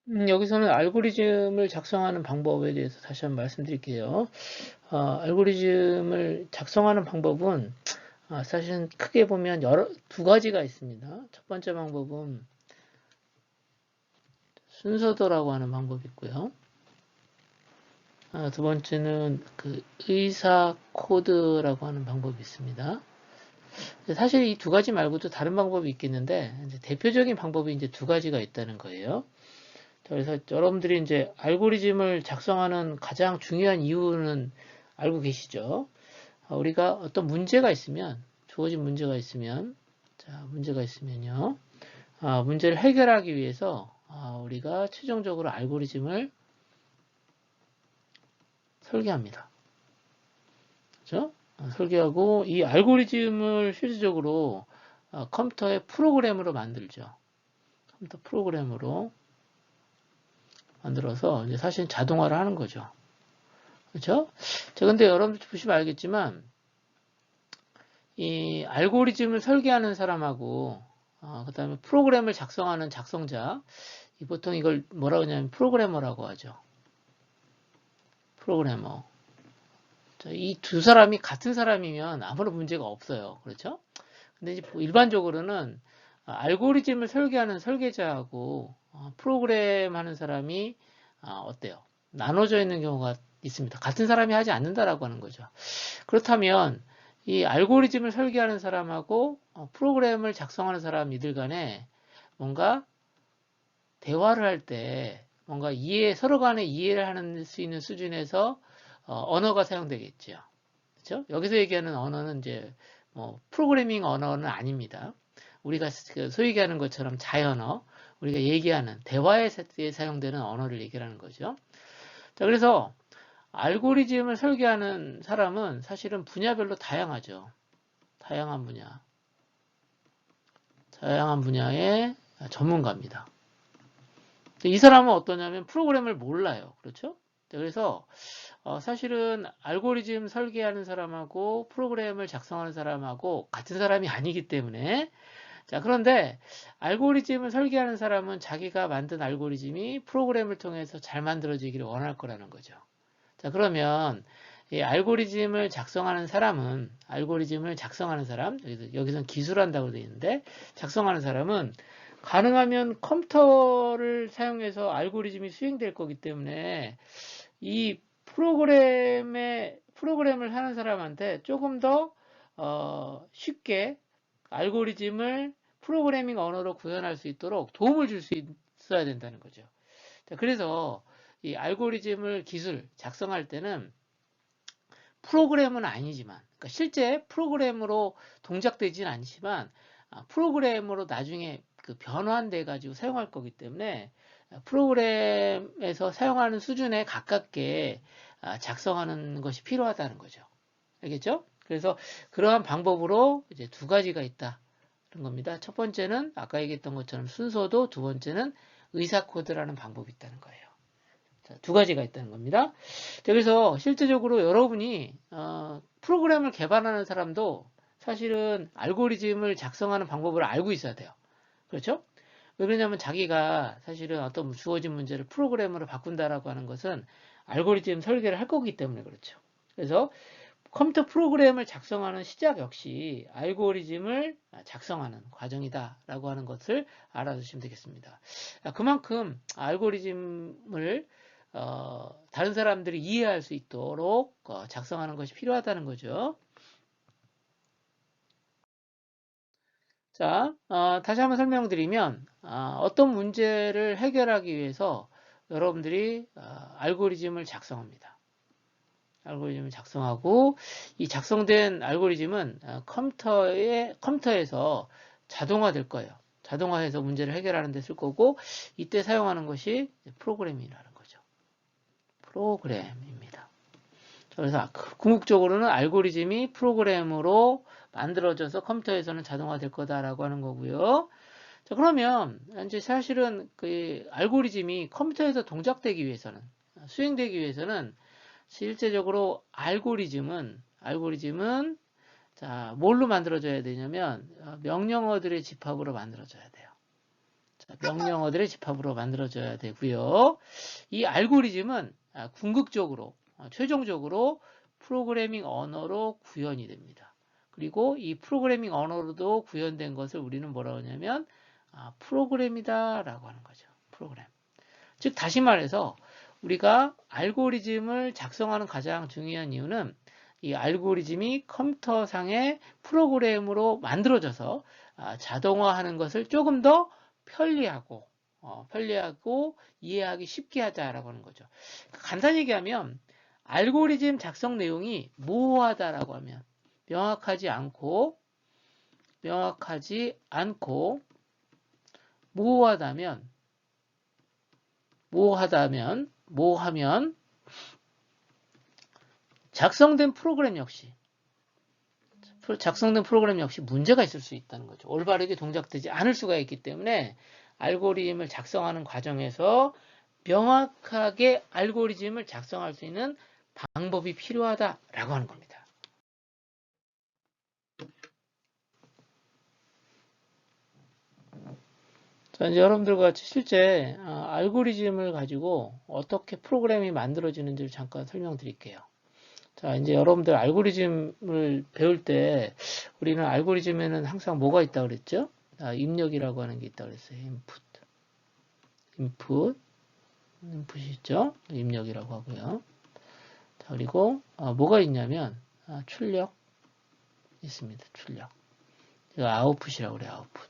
여기서는 알고리즘을 작성하는 방법에 대해서 다시 한번 말씀드릴게요. 알고리즘을 작성하는 방법은 사실은 크게 보면 두 가지가 있습니다. 첫 번째 방법은 순서도라고 하는 방법이 있고요. 두 번째는 그 의사 코드라고 하는 방법이 있습니다. 사실 이 두 가지 말고도 다른 방법이 있겠는데 이제 대표적인 방법이 이제 두 가지가 있다는 거예요. 그래서 여러분들이 이제 알고리즘을 작성하는 가장 중요한 이유는 알고 계시죠? 우리가 어떤 문제가 있으면, 주어진 문제가 있으면, 자, 문제가 있으면요. 문제를 해결하기 위해서 우리가 최종적으로 알고리즘을 설계합니다. 그죠? 설계하고 이 알고리즘을 실질적으로 컴퓨터의 프로그램으로 만들죠. 컴퓨터 프로그램으로 만들어서 이제 사실 자동화를 하는 거죠. 그렇죠? 자, 근데 여러분들 보시면 알겠지만 이 알고리즘을 설계하는 사람하고 그다음에 프로그램을 작성하는 작성자, 보통 이걸 뭐라고 하냐면 프로그래머라고 하죠. 프로그래머. 이 두 사람이 같은 사람이면 아무런 문제가 없어요. 그렇죠? 근데 이제 일반적으로는 알고리즘을 설계하는 설계자하고 프로그램 하는 사람이 어때요? 나눠져 있는 경우가 있습니다. 같은 사람이 하지 않는다라고 하는 거죠. 그렇다면 이 알고리즘을 설계하는 사람하고 프로그램을 작성하는 사람 이들 간에 뭔가 대화를 할 때 뭔가 서로 간에 이해를 하는 수 있는 수준에서 언어가 사용되겠죠. 그렇죠? 여기서 얘기하는 언어는 이제 뭐 프로그래밍 언어는 아닙니다. 우리가 소위 얘기하는 것처럼 자연어, 우리가 얘기하는 대화에 사용되는 언어를 얘기하는 거죠. 자, 그래서 알고리즘을 설계하는 사람은 사실은 분야별로 다양하죠. 다양한 분야, 다양한 분야의 전문가입니다. 이 사람은 어떠냐면 프로그램을 몰라요. 그렇죠? 그래서 사실은 알고리즘 설계하는 사람하고 프로그램을 작성하는 사람하고 같은 사람이 아니기 때문에 자, 그런데 알고리즘을 설계하는 사람은 자기가 만든 알고리즘이 프로그램을 통해서 잘 만들어지기를 원할 거라는 거죠. 자, 그러면 이 알고리즘을 작성하는 사람은 알고리즘을 작성하는 사람 여기서는 기술한다고 되어 있는데 작성하는 사람은 가능하면 컴퓨터를 사용해서 알고리즘이 수행될 거기 때문에 이 프로그램을 하는 사람한테 조금 더 쉽게 알고리즘을 프로그래밍 언어로 구현할 수 있도록 도움을 줄 수 있어야 된다는 거죠. 자, 그래서 이 알고리즘을 기술 작성할 때는 프로그램은 아니지만, 그러니까 실제 프로그램으로 동작되지는 않지만 프로그램으로 나중에 그 변환돼 가지고 사용할 거기 때문에 프로그램에서 사용하는 수준에 가깝게 작성하는 것이 필요하다는 거죠. 알겠죠? 그래서 그러한 방법으로 이제 두 가지가 있다. 그런 겁니다. 첫 번째는 아까 얘기했던 것처럼 순서도, 두 번째는 의사 코드라는 방법이 있다는 거예요. 자, 두 가지가 있다는 겁니다. 그래서 실제적으로 여러분이 프로그램을 개발하는 사람도 사실은 알고리즘을 작성하는 방법을 알고 있어야 돼요. 그렇죠? 왜 그러냐면 자기가 사실은 어떤 주어진 문제를 프로그램으로 바꾼다라고 하는 것은 알고리즘 설계를 할 거기 때문에 그렇죠. 그래서 컴퓨터 프로그램을 작성하는 시작 역시 알고리즘을 작성하는 과정이다라고 하는 것을 알아두시면 되겠습니다. 그만큼 알고리즘을 다른 사람들이 이해할 수 있도록 작성하는 것이 필요하다는 거죠. 자, 다시 한번 설명드리면 어떤 문제를 해결하기 위해서 여러분들이 알고리즘을 작성합니다. 알고리즘을 작성하고 이 작성된 알고리즘은 컴퓨터에서 자동화될 거예요. 자동화해서 문제를 해결하는 데 쓸 거고 이때 사용하는 것이 프로그램이라는 거죠. 프로그램입니다. 그래서 궁극적으로는 알고리즘이 프로그램으로 만들어져서 컴퓨터에서는 자동화될 거다라고 하는 거고요. 자, 그러면 이제 사실은 그 알고리즘이 컴퓨터에서 동작되기 위해서는 수행되기 위해서는 실제적으로 알고리즘은 자, 뭘로 만들어져야 되냐면 명령어들의 집합으로 만들어져야 돼요. 명령어들의 집합으로 만들어져야 되고요. 이 알고리즘은 궁극적으로, 최종적으로 프로그래밍 언어로 구현이 됩니다. 그리고 이 프로그래밍 언어로도 구현된 것을 우리는 뭐라고 하냐면 프로그램이다 라고 하는 거죠. 프로그램. 즉 다시 말해서 우리가 알고리즘을 작성하는 가장 중요한 이유는 이 알고리즘이 컴퓨터상의 프로그램으로 만들어져서 자동화하는 것을 조금 더 편리하고 이해하기 쉽게 하자라고 하는 거죠. 간단히 얘기하면 알고리즘 작성 내용이 모호하다라고 하면 명확하지 않고 모호하면 작성된 프로그램 역시 문제가 있을 수 있다는 거죠. 올바르게 동작되지 않을 수가 있기 때문에 알고리즘을 작성하는 과정에서 명확하게 알고리즘을 작성할 수 있는 방법이 필요하다라고 하는 겁니다. 자, 이제 여러분들과 같이 실제 알고리즘을 가지고 어떻게 프로그램이 만들어지는지를 잠깐 설명드릴게요. 자, 이제 여러분들 알고리즘을 배울 때 우리는 알고리즘에는 항상 뭐가 있다고 그랬죠? 입력이라고 하는 게 있다고 그랬어요. 인풋이 있죠? 입력이라고 하고요. 자, 그리고 뭐가 있냐면 출력 있습니다. 출력. 이거 아웃풋이라고 그래요. 아웃풋.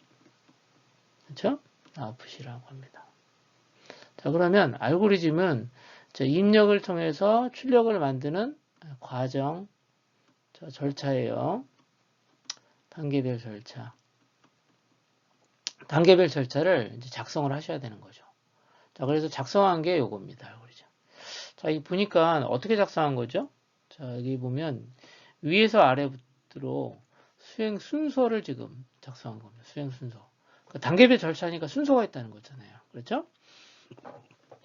그렇죠? 아웃풋이라고 합니다. 자, 그러면 알고리즘은 입력을 통해서 출력을 만드는 과정, 절차예요. 단계별 절차. 단계별 절차를 이제 작성을 하셔야 되는 거죠. 자, 그래서 작성한 게 요겁니다. 알고리즘. 자, 이 보니까 어떻게 작성한 거죠? 자, 여기 보면 위에서 아래부터로 수행 순서를 지금 작성한 겁니다. 수행 순서. 그 단계별 절차니까 순서가 있다는 거잖아요. 그렇죠?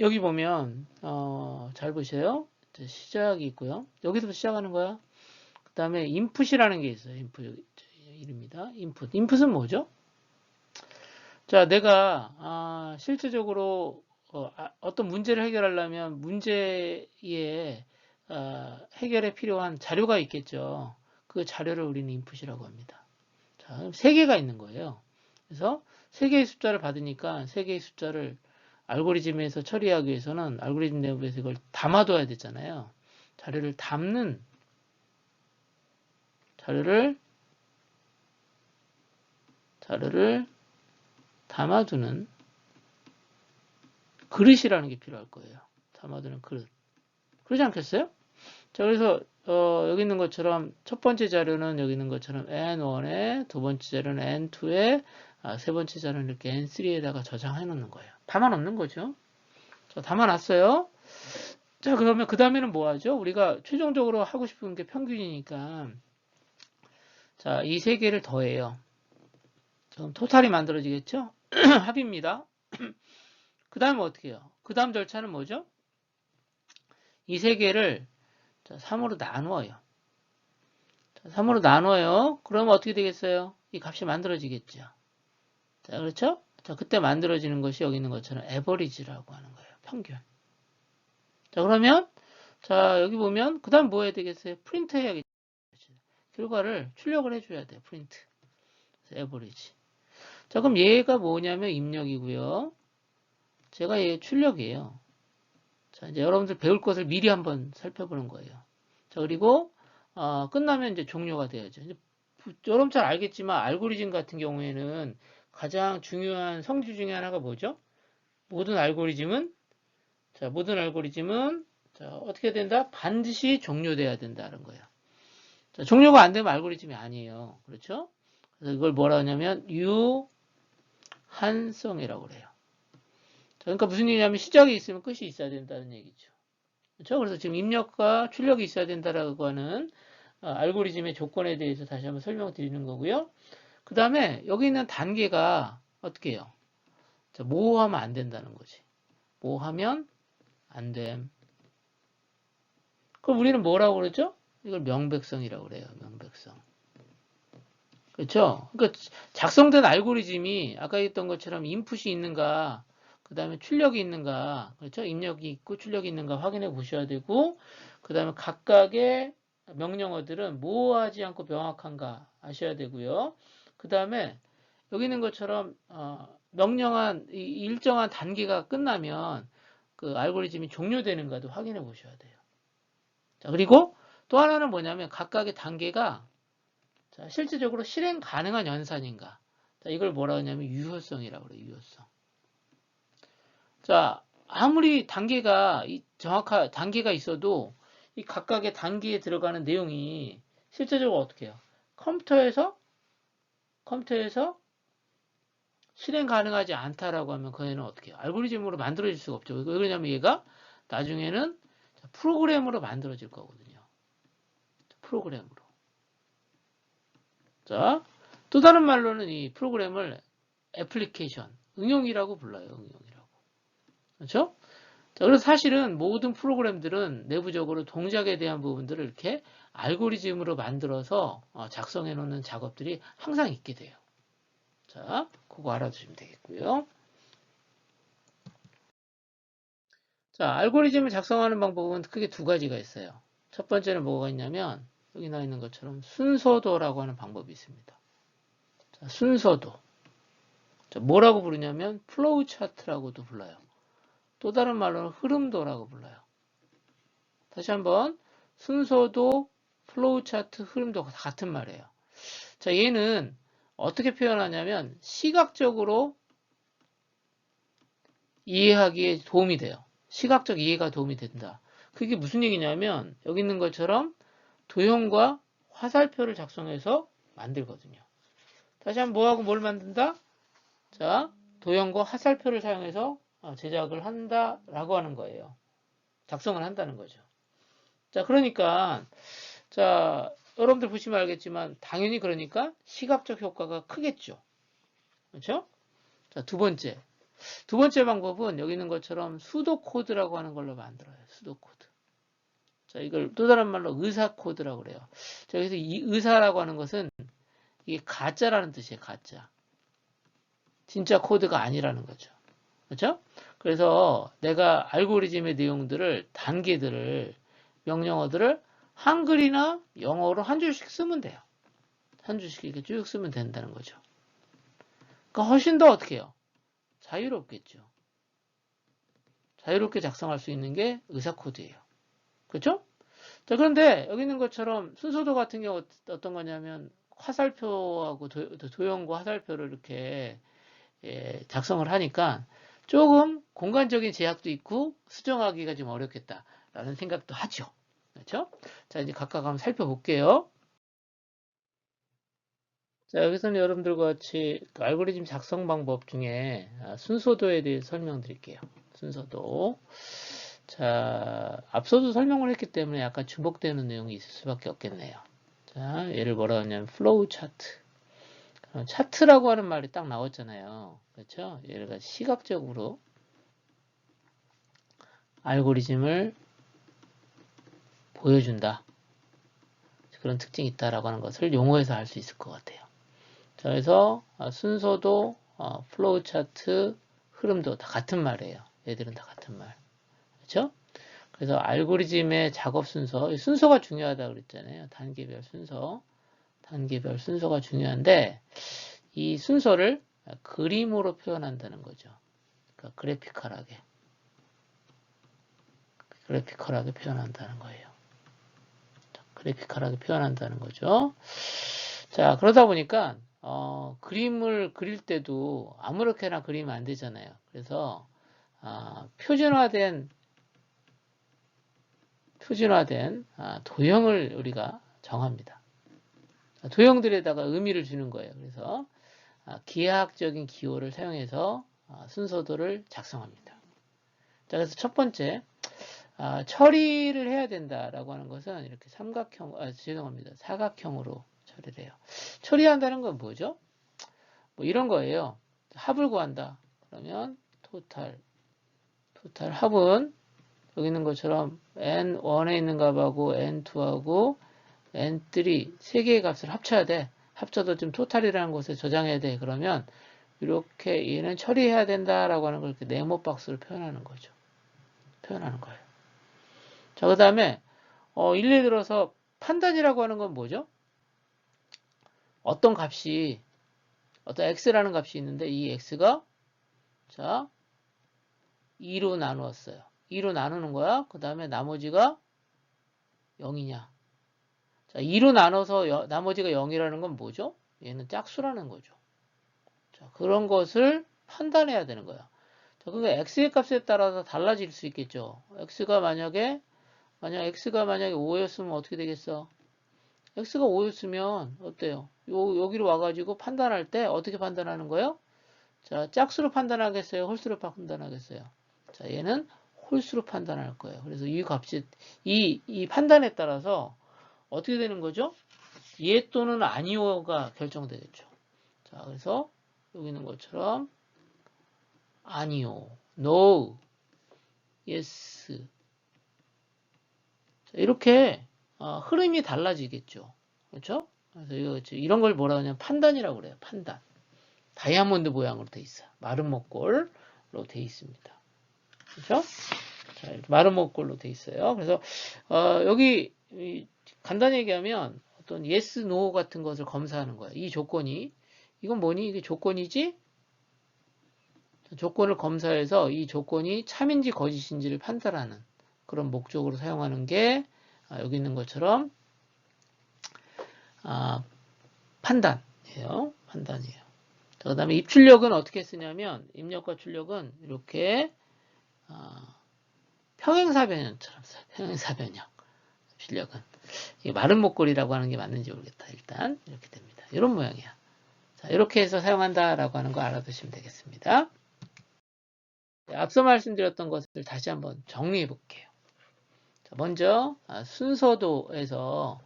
여기 보면 잘 보세요. 시작이 있고요. 여기서부터 시작하는 거야. 그 다음에 인풋이라는 게 있어요. 인풋 이름입니다. 인풋은 뭐죠? 자, 내가 실제적으로 어떤 문제를 해결하려면 문제의 해결에 필요한 자료가 있겠죠. 그 자료를 우리는 인풋이라고 합니다. 자, 세 개가 있는 거예요. 그래서 세 개의 숫자를 받으니까 세 개의 숫자를 알고리즘에서 처리하기 위해서는 알고리즘 내부에서 이걸 담아둬야 되잖아요. 자료를 담아두는 그릇이라는 게 필요할 거예요. 담아두는 그릇. 그러지 않겠어요? 자, 그래서 여기 있는 것처럼 첫 번째 자료는 여기 있는 것처럼 N1에, 두 번째 자료는 N2에, 세 번째 자료는 이렇게 N3에다가 저장해 놓는 거예요. 담아 놓는 거죠. 자, 담아 놨어요. 자, 그러면 그 다음에는 뭐 하죠? 우리가 최종적으로 하고 싶은 게 평균이니까 자, 이 세 개를 더해요. 그럼 토탈이 만들어지겠죠? 합입니다. 그 다음에 어떻게 해요? 그 다음 절차는 뭐죠? 이 세 개를 3으로 나누어요. 3으로 나눠요. 그러면 어떻게 되겠어요? 이 값이 만들어지겠죠. 자, 그렇죠? 자, 그때 만들어지는 것이 여기 있는 것처럼 에버리지라고 하는 거예요. 평균. 자, 그러면 자, 여기 보면 그 다음 뭐 해야 되겠어요? 프린트 해야겠죠. 결과를 출력을 해줘야 돼요. 프린트. 에버리지. 자, 그럼 얘가 뭐냐면 입력이고요. 제가 얘 출력이에요. 자, 이제 여러분들 배울 것을 미리 한번 살펴보는 거예요. 자, 그리고 끝나면 이제 종료가 돼야죠. 이제 여러분 잘 알겠지만 알고리즘 같은 경우에는 가장 중요한 성질 중에 하나가 뭐죠? 모든 알고리즘은 어떻게 된다? 반드시 종료돼야 된다는 거예요. 자, 종료가 안 되면 알고리즘이 아니에요. 그렇죠? 그래서 이걸 뭐라 하냐면 유한성이라고 그래요. 자, 그러니까 무슨 얘기냐면 시작이 있으면 끝이 있어야 된다는 얘기죠. 그렇죠? 그래서 지금 입력과 출력이 있어야 된다라고 하는 알고리즘의 조건에 대해서 다시 한번 설명드리는 거고요. 그 다음에 여기 있는 단계가 어떻게 해요? 자, 모호하면 안 된다는 거지. 모호하면 안 됨. 그럼 우리는 뭐라고 그러죠? 이걸 명백성이라고 그래요. 명백성. 그렇죠? 그러니까 작성된 알고리즘이 아까 했던 것처럼 인풋이 있는가, 그 다음에 출력이 있는가, 그렇죠? 입력이 있고 출력이 있는가 확인해 보셔야 되고, 그 다음에 각각의 명령어들은 모호하지 않고 명확한가 아셔야 되고요. 그 다음에 여기 있는 것처럼 명령한 일정한 단계가 끝나면 그 알고리즘이 종료되는가도 확인해 보셔야 돼요. 자, 그리고 또 하나는 뭐냐면 각각의 단계가 자, 실질적으로 실행 가능한 연산인가? 자, 이걸 뭐라 하냐면 유효성이라고 그래요. 유효성. 자, 아무리 단계가 정확한 단계가 있어도 이 각각의 단계에 들어가는 내용이 실제적으로 어떻게 해요? 컴퓨터에서 실행 가능하지 않다라고 하면 그 애는 어떻게 해요? 알고리즘으로 만들어질 수가 없죠. 왜 그러냐면 얘가 나중에는 프로그램으로 만들어질 거거든요. 프로그램으로. 자, 또 다른 말로는 이 프로그램을 애플리케이션, 응용이라고 불러요. 응용이라고. 그렇죠? 자, 그래서 사실은 모든 프로그램들은 내부적으로 동작에 대한 부분들을 이렇게 알고리즘으로 만들어서 작성해 놓는 작업들이 항상 있게 돼요. 자, 그거 알아두시면 되겠고요. 자, 알고리즘을 작성하는 방법은 크게 두 가지가 있어요. 첫 번째는 뭐가 있냐면 여기 나와 있는 것처럼 순서도라고 하는 방법이 있습니다. 자, 순서도. 자, 뭐라고 부르냐면 플로우 차트라고도 불러요. 또 다른 말로는 흐름도라고 불러요. 다시 한번 순서도, 플로우 차트, 흐름도 같은 말이에요. 자, 얘는 어떻게 표현하냐면 시각적으로 이해하기에 도움이 돼요. 시각적 이해가 도움이 된다. 그게 무슨 얘기냐면 여기 있는 것처럼 도형과 화살표를 작성해서 만들거든요. 다시 한번 뭐하고 뭘 만든다? 자, 도형과 화살표를 사용해서 제작을 한다라고 하는 거예요. 작성을 한다는 거죠. 자, 그러니까 자, 여러분들 보시면 알겠지만 당연히 그러니까 시각적 효과가 크겠죠. 그렇죠? 자, 두 번째 방법은 여기 있는 것처럼 수도 코드라고 하는 걸로 만들어요. 수도 코드. 자, 이걸 또 다른 말로 의사 코드라고 그래요. 자, 그래서 이 의사라고 하는 것은 이게 가짜라는 뜻이에요. 가짜. 진짜 코드가 아니라는 거죠. 그렇죠? 그래서 내가 알고리즘의 내용들을 단계들을 명령어들을 한글이나 영어로 한 줄씩 쓰면 돼요. 한 줄씩 이렇게 쭉 쓰면 된다는 거죠. 그러니까 훨씬 더 어떻게 해요? 자유롭겠죠. 자유롭게 작성할 수 있는 게 의사 코드예요. 그렇죠? 자, 그런데 여기 있는 것처럼 순서도 같은 경우 어떤 거냐면 화살표하고 도형과 화살표를 이렇게 작성을 하니까 조금 공간적인 제약도 있고 수정하기가 좀 어렵겠다라는 생각도 하죠. 그렇죠? 자, 이제 각각 한번 살펴볼게요. 자, 여기서는 여러분들과 같이 그 알고리즘 작성 방법 중에 순서도에 대해 설명드릴게요. 순서도. 자, 앞서도 설명을 했기 때문에 약간 중복되는 내용이 있을 수밖에 없겠네요. 자, 얘를 뭐라 하냐면 플로우 차트. 차트라고 하는 말이 딱 나왔잖아요. 그렇죠? 얘가 시각적으로 알고리즘을 보여준다. 그런 특징이 있다라고 하는 것을 용어에서 알 수 있을 것 같아요. 자, 그래서 순서도, 플로우 차트, 흐름도 다 같은 말이에요. 얘들은 다 같은 말. 그렇죠? 그래서 알고리즘의 작업 순서가 중요하다 그랬잖아요. 단계별 순서가 중요한데 이 순서를 그림으로 표현한다는 거죠. 그러니까 그래피컬하게 표현한다는 거예요. 그래피컬하게 표현한다는 거죠. 자, 그러다 보니까 그림을 그릴 때도 아무렇게나 그리면 안 되잖아요. 그래서 표준화된 도형을 우리가 정합니다. 도형들에다가 의미를 주는 거예요. 그래서 기하학적인 기호를 사용해서 순서도를 작성합니다. 자, 그래서 첫 번째 처리를 해야 된다라고 하는 것은 이렇게 사각형으로 처리를 해요. 처리한다는 건 뭐죠? 뭐 이런 거예요. 합을 구한다. 그러면 토탈 합은 여기 있는 것처럼 n1에 있는 값하고 n2하고 n3 세 개의 값을 합쳐야 돼. 합쳐도 좀 토탈이라는 곳에 저장해야 돼. 그러면 이렇게 얘는 처리해야 된다라고 하는 걸 이렇게 네모 박스로 표현하는 거죠. 표현하는 거예요. 자, 그 다음에 일례 들어서 판단이라고 하는 건 뭐죠? 어떤 값이 어떤 x라는 값이 있는데 이 x가 자 2로 나누었어요. 2로 나누는 거야. 그 다음에 나머지가 0이냐. 자, 2로 나눠서 나머지가 0이라는 건 뭐죠? 얘는 짝수라는 거죠. 자, 그런 것을 판단해야 되는 거야. 자, 그러니까 x의 값에 따라서 달라질 수 있겠죠. x가 만약에 5였으면 어떻게 되겠어? x가 5였으면 어때요? 여기로 와가지고 판단할 때 어떻게 판단하는 거예요? 자, 짝수로 판단하겠어요? 홀수로 판단하겠어요? 자, 얘는 홀수로 판단할 거예요. 그래서 이 값이, 이 판단에 따라서 어떻게 되는 거죠? 예 또는 아니오가 결정되겠죠. 자, 그래서 여기 있는 것처럼 아니오, no, yes. 자, 이렇게 흐름이 달라지겠죠. 그렇죠? 그래서 이런 걸 뭐라 하냐면 판단이라고 그래요. 판단. 다이아몬드 모양으로 돼 있어. 마른 목골로 돼 있습니다. 그렇죠? 자, 마른 목골로 돼 있어요. 그래서 여기 간단히 얘기하면 어떤 yes, no 같은 것을 검사하는 거예요. 이 조건이 이건 뭐니? 이게 조건이지? 조건을 검사해서 이 조건이 참인지 거짓인지를 판단하는 그런 목적으로 사용하는 게 여기 있는 것처럼 판단이에요. 판단이에요. 그 다음에 입출력은 어떻게 쓰냐면 입력과 출력은 이렇게 평행사변형처럼 써요. 평행사변형 출력은 이게 마른 목걸이라고 하는 게 맞는지 모르겠다. 일단 이렇게 됩니다. 이런 모양이야. 자, 이렇게 해서 사용한다라고 하는 거 알아두시면 되겠습니다. 앞서 말씀드렸던 것을 다시 한번 정리해 볼게요. 자, 먼저 순서도에서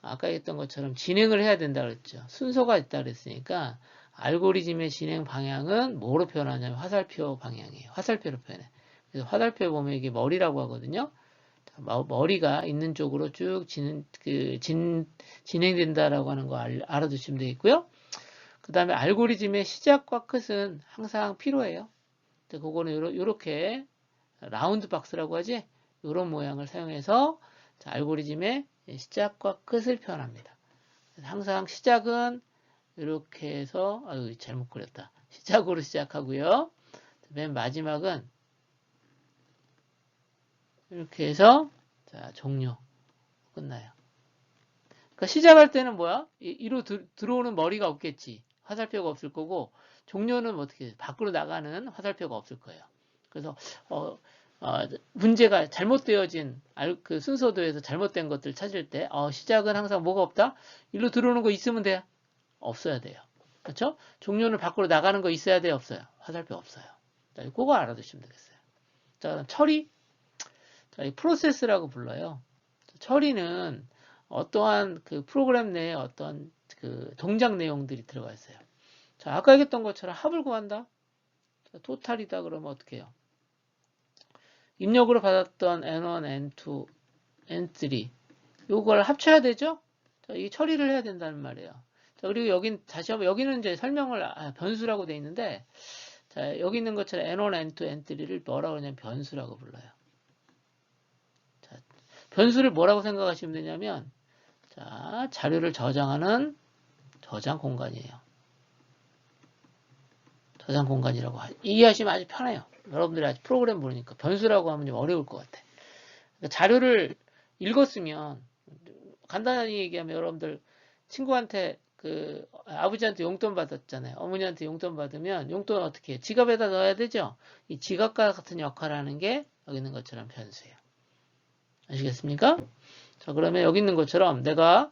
아까 했던 것처럼 진행을 해야 된다 그랬죠. 순서가 있다 그랬으니까 알고리즘의 진행 방향은 뭐로 표현하냐면 화살표 방향이에요. 화살표로 표현해. 그래서 화살표에 보면 이게 머리라고 하거든요. 머리가 있는 쪽으로 쭉 진행된다라고 하는 거 알아두시면 되겠고요. 그 다음에 알고리즘의 시작과 끝은 항상 필요해요. 그거는 이렇게 라운드 박스라고 하지? 이런 모양을 사용해서 알고리즘의 시작과 끝을 표현합니다. 항상 시작은 이렇게 해서 잘못 그렸다. 시작으로 시작하고요. 맨 마지막은 이렇게 해서 종료 끝나요. 그러니까 시작할 때는 뭐야? 이로 들어오는 머리가 없겠지. 화살표가 없을 거고 종료는 어떻게 밖으로 나가는 화살표가 없을 거예요. 그래서 문제가 잘못되어진 그 순서도에서 잘못된 것들 찾을 때 시작은 항상 뭐가 없다? 일로 들어오는 거 있으면 돼. 없어야 돼요. 그렇죠? 종료는 밖으로 나가는 거 있어야 돼요? 없어요? 화살표 없어요. 자, 그거 알아두시면 되겠어요. 자, 그다음 처리. 자, 이 프로세스라고 불러요. 처리는 어떠한 그 프로그램 내에 어떤 그 동작 내용들이 들어가 있어요. 자, 아까 얘기했던 것처럼 합을 구한다. 자, 토탈이다 그러면 어떻게 해요? 입력으로 받았던 N1, N2, N3 요걸 합쳐야 되죠? 자, 이 처리를 해야 된다는 말이에요. 자, 그리고 여긴 다시 한번 여기는 이제 설명을 변수라고 돼 있는데 자, 여기 있는 것처럼 N1, N2, N3를 뭐라고 하냐면 변수라고 불러요. 자, 변수를 뭐라고 생각하시면 되냐면 자, 자료를 저장하는 저장 공간이에요. 저장 공간이라고 이해하시면 아주 편해요. 여러분들이 아직 프로그램 모르니까 변수라고 하면 좀 어려울 것 같아. 그러니까 자료를 읽었으면 간단히 얘기하면 여러분들 친구한테 그 아버지한테 용돈 받았잖아요. 어머니한테 용돈 받으면 용돈 어떻게 해요? 지갑에다 넣어야 되죠? 이 지갑과 같은 역할을 하는 게 여기 있는 것처럼 변수예요. 아시겠습니까? 자, 그러면 여기 있는 것처럼 내가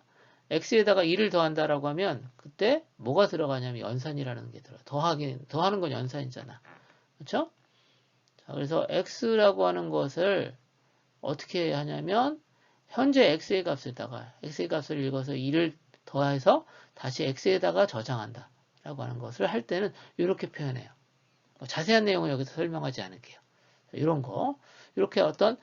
x에다가 2를 더한다라고 하면 그때 뭐가 들어가냐면 연산이라는 게 들어가. 더하는 건 연산이잖아. 그렇죠? 자, 그래서 x라고 하는 것을 어떻게 하냐면 현재 x의 값을 읽어서 2를 더해서 다시 x에다가 저장한다 라고 하는 것을 할 때는 이렇게 표현해요. 자세한 내용은 여기서 설명하지 않을게요. 이런 거 이렇게 어떤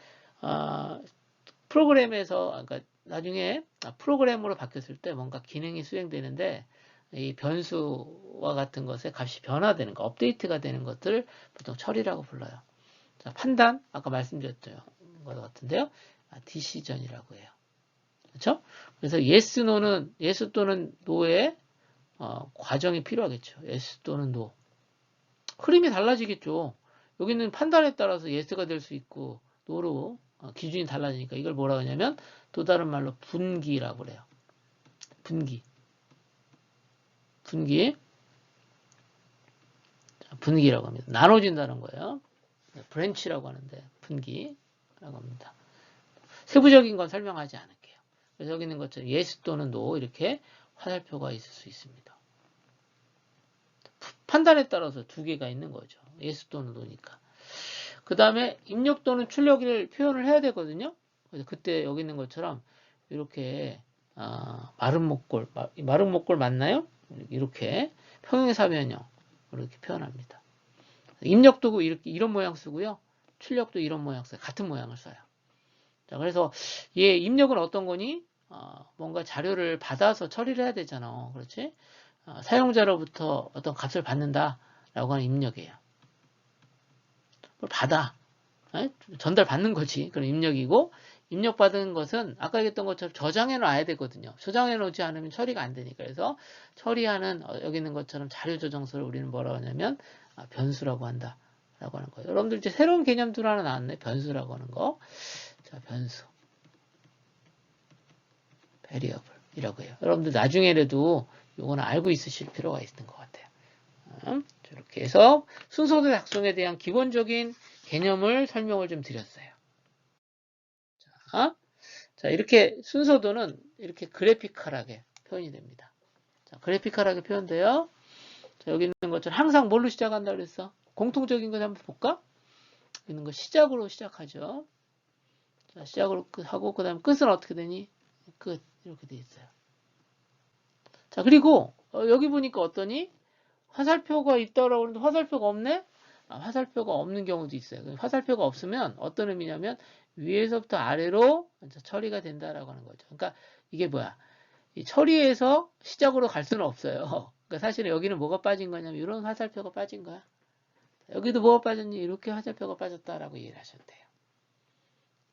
프로그램에서 그러니까 나중에 프로그램으로 바뀌었을 때 뭔가 기능이 수행되는데 이 변수와 같은 것에 값이 변화되는 거, 업데이트가 되는 것들을 보통 처리라고 불러요. 자, 판단, 아까 말씀드렸죠. 것 같은데요. 디시전이라고 해요. 그렇죠? 그래서 yes, no는, yes 또는 no의 과정이 필요하겠죠. yes 또는 no. 흐름이 달라지겠죠. 여기는 판단에 따라서 yes가 될 수 있고, no로 기준이 달라지니까 이걸 뭐라고 하냐면, 또 다른 말로 분기라고 그래요. 분기. 분기라고 합니다. 나눠진다는 거예요. 브랜치라고 하는데, 분기라고 합니다. 세부적인 건 설명하지 않을게요. 그래서 여기 있는 것처럼 yes 또는 no 이렇게 화살표가 있을 수 있습니다. 판단에 따라서 두 개가 있는 거죠. yes 또는 no니까. 그 다음에 입력 또는 출력을 표현을 해야 되거든요. 그래서 그때 여기 있는 것처럼 이렇게 마른 목골 맞나요? 이렇게 평행사 변형 이렇게 표현합니다. 입력도 이렇게 이런 모양 쓰고요. 출력도 이런 모양 써요. 같은 모양을 써요. 자, 그래서 얘 입력은 어떤 거니? 뭔가 자료를 받아서 처리를 해야 되잖아. 그렇지? 사용자로부터 어떤 값을 받는다라고 하는 입력이에요. 그걸 받아. 전달받는 거지. 그런 입력이고, 입력받은 것은 아까 얘기했던 것처럼 저장해 놔야 되거든요. 저장해 놓지 않으면 처리가 안 되니까. 그래서 처리하는 여기 있는 것처럼 자료 저장소를 우리는 뭐라고 하냐면 변수라고 한다. 라고 하는 거예요. 여러분들 이제 새로운 개념들 하나 나왔네. 변수라고 하는 거. 자, 변수. variable이라고 해요. 여러분들 나중에라도 이거는 알고 있으실 필요가 있는 것 같아요. 이렇게 해서 순서도 작성에 대한 기본적인 개념을 설명을 좀 드렸어요. 자, 이렇게 순서도는 이렇게 그래피컬하게 표현이 됩니다. 자, 그래피컬하게 표현돼요. 자, 여기 있는 것처럼 항상 뭘로 시작한다 그랬어? 공통적인 거 한번 볼까? 있는 거 시작으로 시작하죠. 자, 시작으로 하고 그다음 끝은 어떻게 되니? 끝 이렇게 돼 있어요. 자, 그리고 여기 보니까 어떠니? 화살표가 있다라고 하는데 화살표가 없네? 화살표가 없는 경우도 있어요. 화살표가 없으면 어떤 의미냐면 위에서부터 아래로 처리가 된다라고 하는 거죠. 그러니까 이게 뭐야? 이 처리에서 시작으로 갈 수는 없어요. 그러니까 사실은 여기는 뭐가 빠진 거냐면 이런 화살표가 빠진 거야. 여기도 뭐가 빠졌니? 이렇게 화살표가 빠졌다라고 이해를 하셔도 돼요.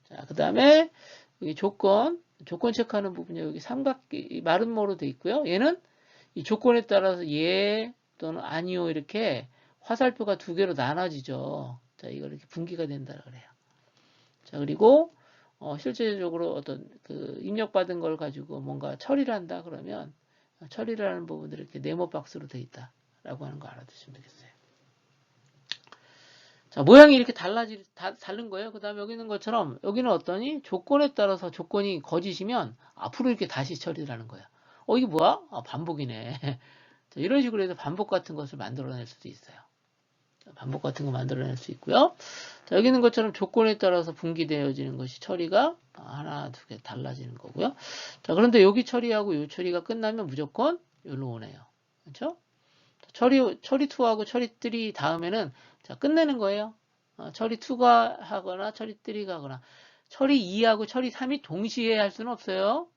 자, 그 다음에 여기 조건 체크하는 부분이 여기 삼각기 마름모로 돼 있고요. 얘는 이 조건에 따라서 예 또는 아니요 이렇게 화살표가 두 개로 나눠지죠. 자, 이걸 이렇게 분기가 된다 그래요. 자, 그리고 실제적으로 어떤 그 입력받은 걸 가지고 뭔가 처리를 한다 그러면 처리를 하는 부분들이 이렇게 네모 박스로 돼 있다라고 하는 거 알아두시면 되겠어요. 자, 모양이 이렇게 다른 거예요. 그 다음에 여기 있는 것처럼 여기는 어떠니? 조건에 따라서 조건이 거짓이면 앞으로 이렇게 다시 처리를 하는 거야. 이게 뭐야? 반복이네. 자, 이런 식으로 해서 반복 같은 것을 만들어낼 수도 있어요. 자, 반복 같은 거 만들어낼 수 있고요. 자, 여기 있는 것처럼 조건에 따라서 분기되어지는 것이 처리가 하나, 두 개 달라지는 거고요. 자, 그런데 여기 처리하고 이 처리가 끝나면 무조건 여기로 오네요. 그렇죠? 처리 2하고 처리 3 다음에는 자, 끝내는 거예요. 처리 2가 하거나 처리 3가 하거나 처리 2하고 처리 3이 동시에 할 수는 없어요.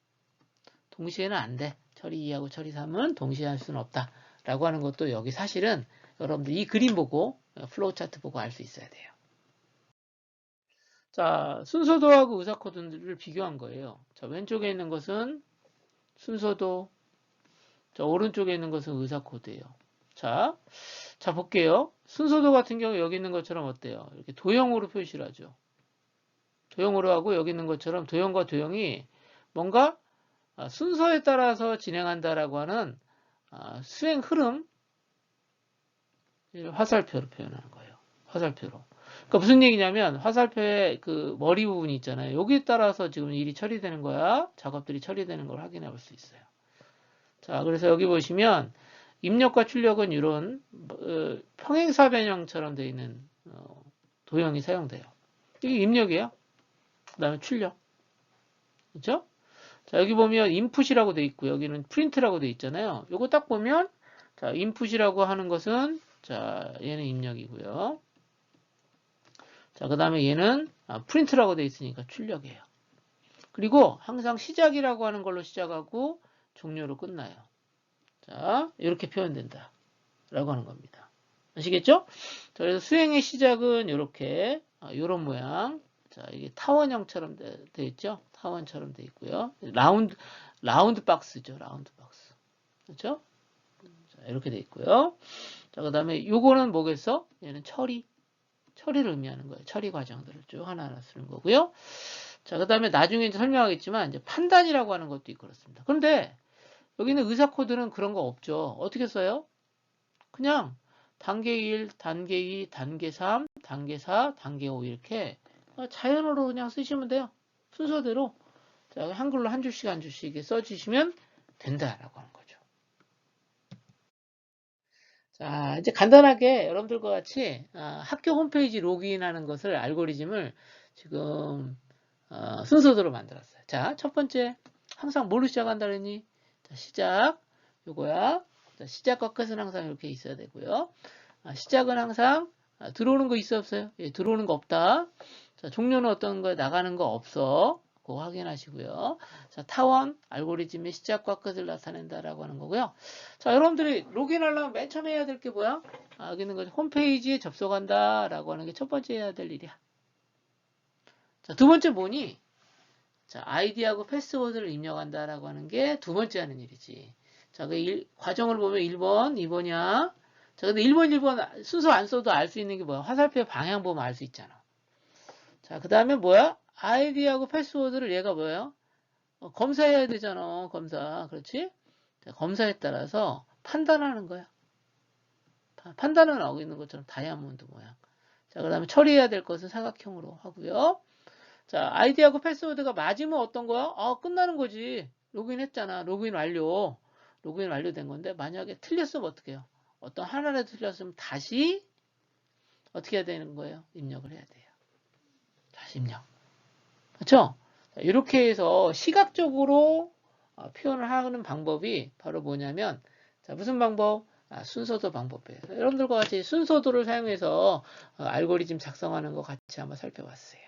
동시에는 안 돼. 처리 2하고 처리 3은 동시에 할 수는 없다. 라고 하는 것도 여기 사실은 여러분들 이 그림 보고 플로우 차트 보고 알 수 있어야 돼요. 자, 순서도하고 의사코드를 비교한 거예요. 자, 왼쪽에 있는 것은 순서도, 자, 오른쪽에 있는 것은 의사코드예요. 자, 볼게요. 순서도 같은 경우 여기 있는 것처럼 어때요? 이렇게 도형으로 표시를 하죠. 도형으로 하고 여기 있는 것처럼 도형과 도형이 뭔가 순서에 따라서 진행한다라고 하는 수행 흐름 화살표로 표현하는 거예요. 화살표로. 그러니까 무슨 얘기냐면 화살표의 그 머리 부분이 있잖아요. 여기에 따라서 지금 일이 처리되는 거야. 작업들이 처리되는 걸 확인해 볼 수 있어요. 자, 그래서 여기 보시면 입력과 출력은 이런 평행사 변형처럼 되어 있는 도형이 사용돼요. 이게 입력이에요. 그 다음에 출력. 그렇죠? 자, 여기 보면 인풋이라고 되어 있고 여기는 프린트라고 되어 있잖아요. 요거 딱 보면 자, 인풋이라고 하는 것은 자, 얘는 입력이고요. 자, 그 다음에 얘는 프린트라고 되어 있으니까 출력이에요. 그리고 항상 시작이라고 하는 걸로 시작하고 종료로 끝나요. 자, 이렇게 표현된다. 라고 하는 겁니다. 아시겠죠? 자, 그래서 수행의 시작은 이렇게, 이런 모양. 자, 이게 타원형처럼 되어 있죠? 타원처럼 되어 있고요. 라운드 박스죠. 라운드 박스. 그렇죠? 자, 이렇게 되어 있고요. 자, 그 다음에 요거는 뭐겠어? 얘는 처리를 의미하는 거예요. 처리 과정들을 쭉 하나하나 쓰는 거고요. 자, 그 다음에 나중에 이제 설명하겠지만, 이제 판단이라고 하는 것도 있고 그렇습니다. 그런데 여기는 의사 코드는 그런 거 없죠. 어떻게 써요? 그냥 단계 1, 단계 2, 단계 3, 단계 4, 단계 5 이렇게 자연어로 그냥 쓰시면 돼요. 순서대로. 자, 한글로 한 줄씩 한 줄씩 써주시면 된다라고 하는 거죠. 자, 이제 간단하게 여러분들과 같이 학교 홈페이지 로그인하는 것을 알고리즘을 지금 순서대로 만들었어요. 자, 첫 번째 항상 뭘로 시작한다 그랬니? 자, 시작 요거야. 자, 시작과 끝은 항상 이렇게 있어야 되고요. 시작은 항상 들어오는 거 있어 없어요? 예, 들어오는 거 없다. 자, 종료는 어떤 거에 나가는 거 없어. 그거 확인하시고요. 자, 타원 알고리즘의 시작과 끝을 나타낸다라고 하는 거고요. 자, 여러분들이 로그인하려면 맨 처음에 해야 될 게 뭐야? 여기 있는 거죠. 홈페이지에 접속한다라고 하는 게 첫 번째 해야 될 일이야. 자, 두 번째 뭐니? 자, 아이디하고 패스워드를 입력한다라고 하는 게 두 번째 하는 일이지. 자, 과정을 보면 1번, 2번이야. 자, 근데 1번, 1번 순서 안 써도 알 수 있는 게 뭐야? 화살표 방향 보면 알 수 있잖아. 자, 그 다음에 뭐야? 아이디하고 패스워드를 얘가 뭐예요? 검사해야 되잖아. 검사. 그렇지? 자, 검사에 따라서 판단하는 거야. 판단은 나오고 있는 것처럼 다이아몬드 모양. 자, 그 다음에 처리해야 될 것은 사각형으로 하고요. 자, 아이디하고 패스워드가 맞으면 어떤 거야? 끝나는 거지. 로그인 했잖아. 로그인 완료. 로그인 완료된 건데, 만약에 틀렸으면 어떻게 해요? 어떤 하나라도 틀렸으면 다시 어떻게 해야 되는 거예요? 입력을 해야 돼요. 다시 입력. 그렇죠? 이렇게 해서 시각적으로 표현을 하는 방법이 바로 뭐냐면, 자, 무슨 방법? 순서도 방법이에요. 여러분들과 같이 순서도를 사용해서 알고리즘 작성하는 거 같이 한번 살펴봤어요.